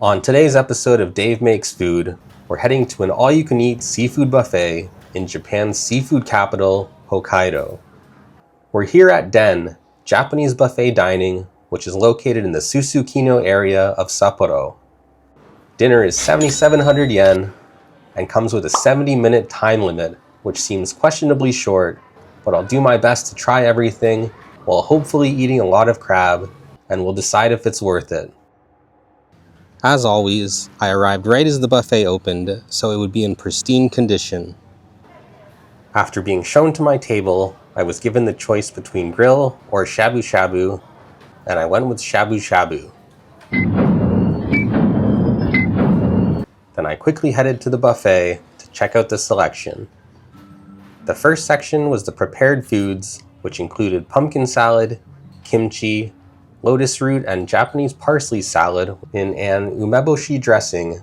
On today's episode of Dave Makes Food, we're heading to an all-you-can-eat seafood buffet in Japan's seafood capital, Hokkaido. We're here at Den, Japanese buffet dining, which is located in the Susukino area of Sapporo. Dinner is 7,700 yen and comes with a 70-minute time limit, which seems questionably short, but I'll do my best to try everything while hopefully eating a lot of crab, and we'll decide if it's worth it. As always, I arrived right as the buffet opened, so it would be in pristine condition. After being shown to my table, I was given the choice between grill or shabu shabu, and I went with shabu shabu. Then I quickly headed to the buffet to check out the selection. The first section was the prepared foods, which included pumpkin salad, kimchi, lotus root and Japanese parsley salad in an umeboshi dressing,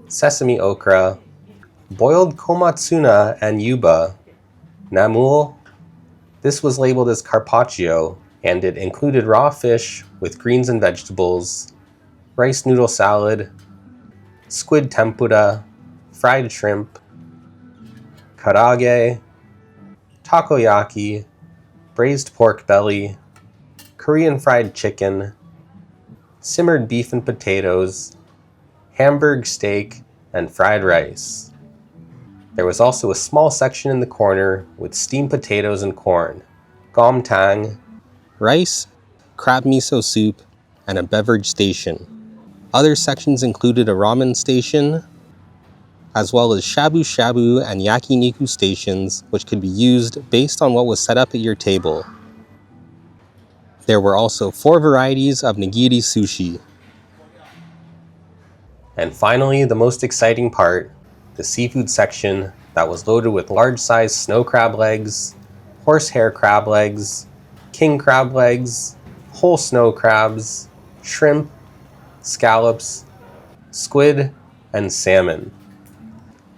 sesame okra, boiled komatsuna and yuba, namul. This was labeled as carpaccio, and it included raw fish with greens and vegetables, rice noodle salad, squid tempura, fried shrimp, karage, takoyaki, braised pork belly, Korean fried chicken, simmered beef and potatoes, Hamburg steak, and fried rice. There was also a small section in the corner with steamed potatoes and corn, gomtang, rice, crab miso soup, and a beverage station. Other sections included a ramen station, as well as shabu shabu and yakiniku stations, which could be used based on what was set up at your table. There were also 4 varieties of nigiri sushi. And finally, the most exciting part, the seafood section that was loaded with large-sized snow crab legs, horsehair crab legs, king crab legs, whole snow crabs, shrimp, scallops, squid, and salmon.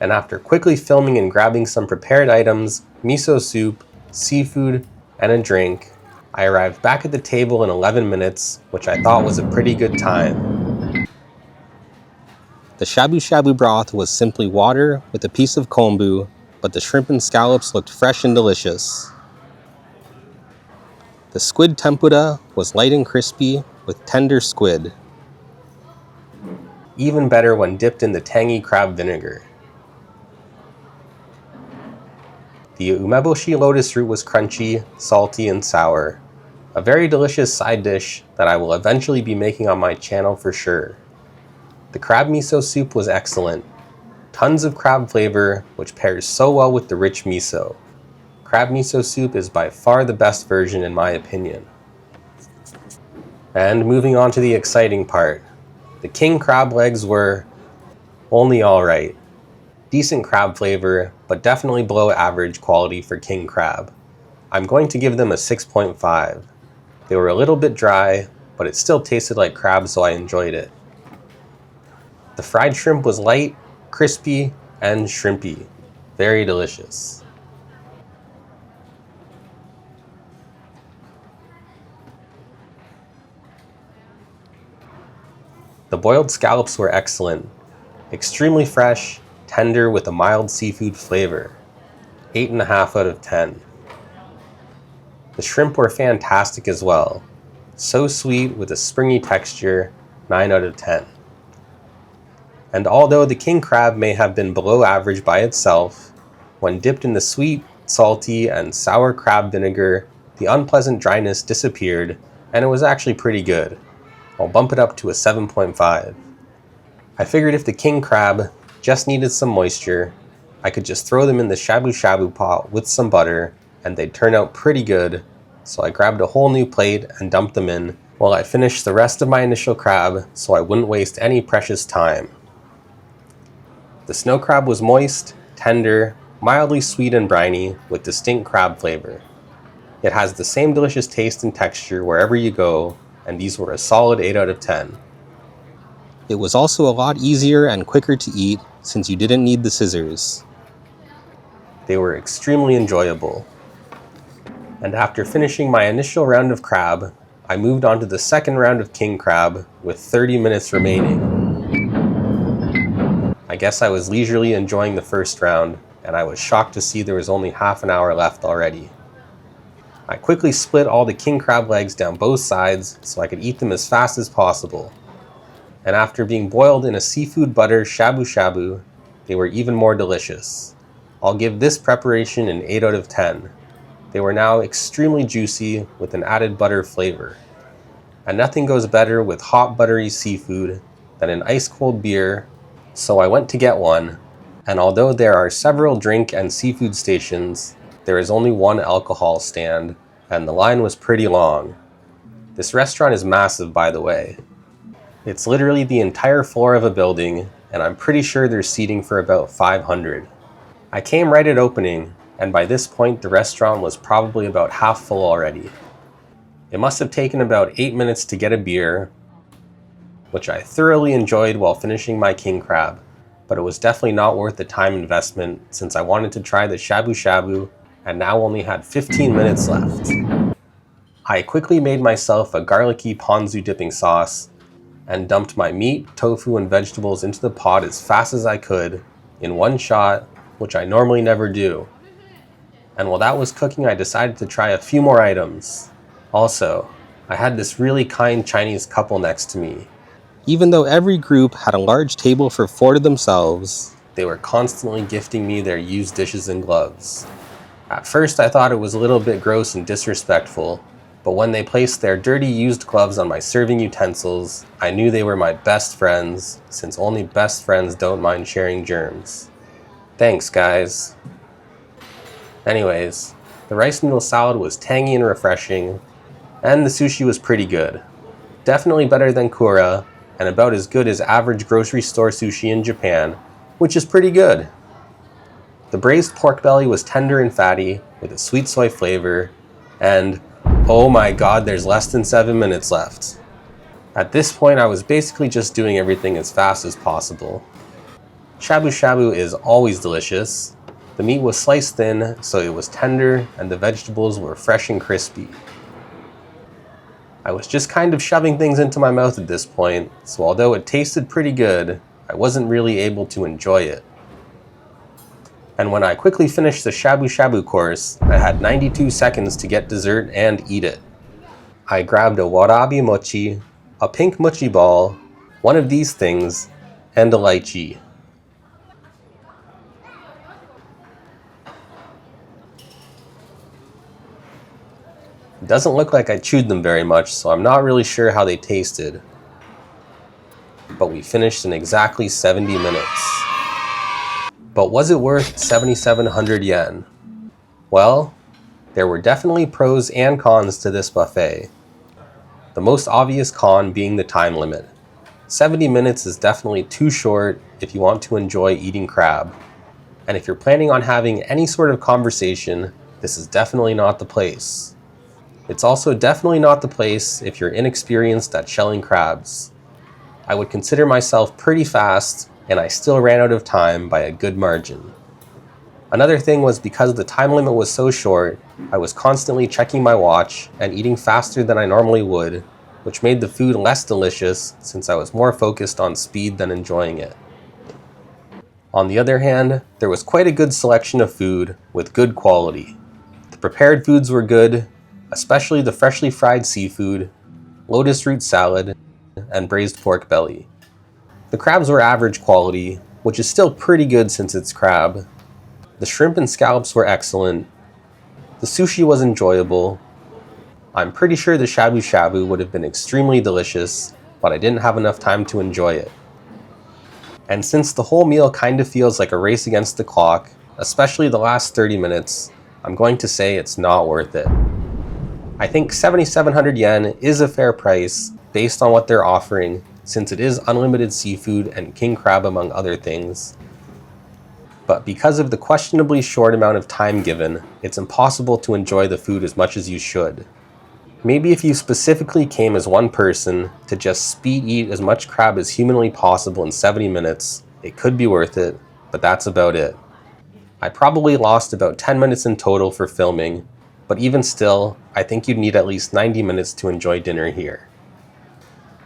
And after quickly filming and grabbing some prepared items, miso soup, seafood, and a drink, I arrived back at the table in 11 minutes, which I thought was a pretty good time. The shabu shabu broth was simply water with a piece of kombu, but the shrimp and scallops looked fresh and delicious. The squid tempura was light and crispy with tender squid. Even better when dipped in the tangy crab vinegar. The umeboshi lotus root was crunchy, salty, and sour. A very delicious side dish that I will eventually be making on my channel for sure. The crab miso soup was excellent. Tons of crab flavor, which pairs so well with the rich miso. Crab miso soup is by far the best version in my opinion. And moving on to the exciting part. The king crab legs were only alright. Decent crab flavor, but definitely below average quality for king crab. I'm going to give them a 6.5. They were a little bit dry, but it still tasted like crab, so I enjoyed it. The fried shrimp was light, crispy, and shrimpy. Very delicious. The boiled scallops were excellent. Extremely fresh, tender with a mild seafood flavor. 8.5 out of 10. The shrimp were fantastic as well. So sweet with a springy texture, 9 out of 10. And although the king crab may have been below average by itself, when dipped in the sweet, salty, and sour crab vinegar, the unpleasant dryness disappeared, and it was actually pretty good. I'll bump it up to a 7.5. I figured if the king crab just needed some moisture, I could just throw them in the shabu shabu pot with some butter, and they'd turn out pretty good, so I grabbed a whole new plate and dumped them in while I finished the rest of my initial crab so I wouldn't waste any precious time. The snow crab was moist, tender, mildly sweet and briny with distinct crab flavor. It has the same delicious taste and texture wherever you go, and these were a solid 8 out of 10. It was also a lot easier and quicker to eat since you didn't need the scissors. They were extremely enjoyable. And after finishing my initial round of crab, I moved on to the second round of king crab with 30 minutes remaining. I guess I was leisurely enjoying the first round, and I was shocked to see there was only half an hour left already. I quickly split all the king crab legs down both sides so I could eat them as fast as possible. And after being boiled in a seafood butter shabu shabu, they were even more delicious. I'll give this preparation an 8 out of 10. They were now extremely juicy with an added butter flavor. And nothing goes better with hot buttery seafood than an ice-cold beer, so I went to get one, and although there are several drink and seafood stations, there is only one alcohol stand, and the line was pretty long. This restaurant is massive, by the way. It's literally the entire floor of a building, and I'm pretty sure there's seating for about 500. I came right at opening, and by this point the restaurant was probably about half full already. It must have taken about 8 minutes to get a beer, which I thoroughly enjoyed while finishing my king crab, but it was definitely not worth the time investment since I wanted to try the shabu shabu and now only had 15 minutes left. I quickly made myself a garlicky ponzu dipping sauce and dumped my meat, tofu, and vegetables into the pot as fast as I could in one shot, which I normally never do. And while that was cooking, I decided to try a few more items. Also, I had this really kind Chinese couple next to me. Even though every group had a large table for 4 to themselves, they were constantly gifting me their used dishes and gloves. At first I thought it was a little bit gross and disrespectful, but when they placed their dirty used gloves on my serving utensils, I knew they were my best friends, since only best friends don't mind sharing germs. Thanks, guys. Anyways, the rice noodle salad was tangy and refreshing, and the sushi was pretty good. Definitely better than Kura, and about as good as average grocery store sushi in Japan, which is pretty good. The braised pork belly was tender and fatty, with a sweet soy flavor, and oh my god, there's less than 7 minutes left. At this point, I was basically just doing everything as fast as possible. Shabu shabu is always delicious. The meat was sliced thin, so it was tender, and the vegetables were fresh and crispy. I was just kind of shoving things into my mouth at this point, so although it tasted pretty good, I wasn't really able to enjoy it. And when I quickly finished the shabu shabu course, I had 92 seconds to get dessert and eat it. I grabbed a warabi mochi, a pink mochi ball, one of these things, and a lychee. It doesn't look like I chewed them very much, so I'm not really sure how they tasted. But we finished in exactly 70 minutes. But was it worth 7,700 yen? Well, there were definitely pros and cons to this buffet. The most obvious con being the time limit. 70 minutes is definitely too short if you want to enjoy eating crab. And if you're planning on having any sort of conversation, this is definitely not the place. It's also definitely not the place if you're inexperienced at shelling crabs. I would consider myself pretty fast, and I still ran out of time by a good margin. Another thing was because the time limit was so short, I was constantly checking my watch and eating faster than I normally would, which made the food less delicious since I was more focused on speed than enjoying it. On the other hand, there was quite a good selection of food with good quality. The prepared foods were good, especially the freshly fried seafood, lotus root salad, and braised pork belly. The crabs were average quality, which is still pretty good since it's crab. The shrimp and scallops were excellent. The sushi was enjoyable. I'm pretty sure the shabu shabu would have been extremely delicious, but I didn't have enough time to enjoy it. And since the whole meal kind of feels like a race against the clock, especially the last 30 minutes, I'm going to say it's not worth it. I think 7,700 yen is a fair price based on what they're offering, since it is unlimited seafood and king crab among other things. But because of the questionably short amount of time given, it's impossible to enjoy the food as much as you should. Maybe if you specifically came as one person to just speed eat as much crab as humanly possible in 70 minutes, it could be worth it, but that's about it. I probably lost about 10 minutes in total for filming, but even still, I think you'd need at least 90 minutes to enjoy dinner here.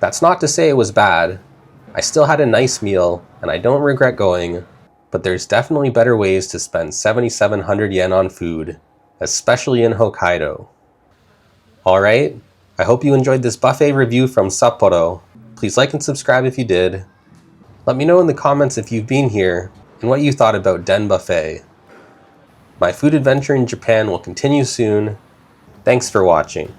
That's not to say it was bad. I still had a nice meal, and I don't regret going, but there's definitely better ways to spend 7,700 yen on food, especially in Hokkaido. Alright, I hope you enjoyed this buffet review from Sapporo. Please like and subscribe if you did. Let me know in the comments if you've been here and what you thought about Den Buffet. My food adventure in Japan will continue soon. Thanks for watching.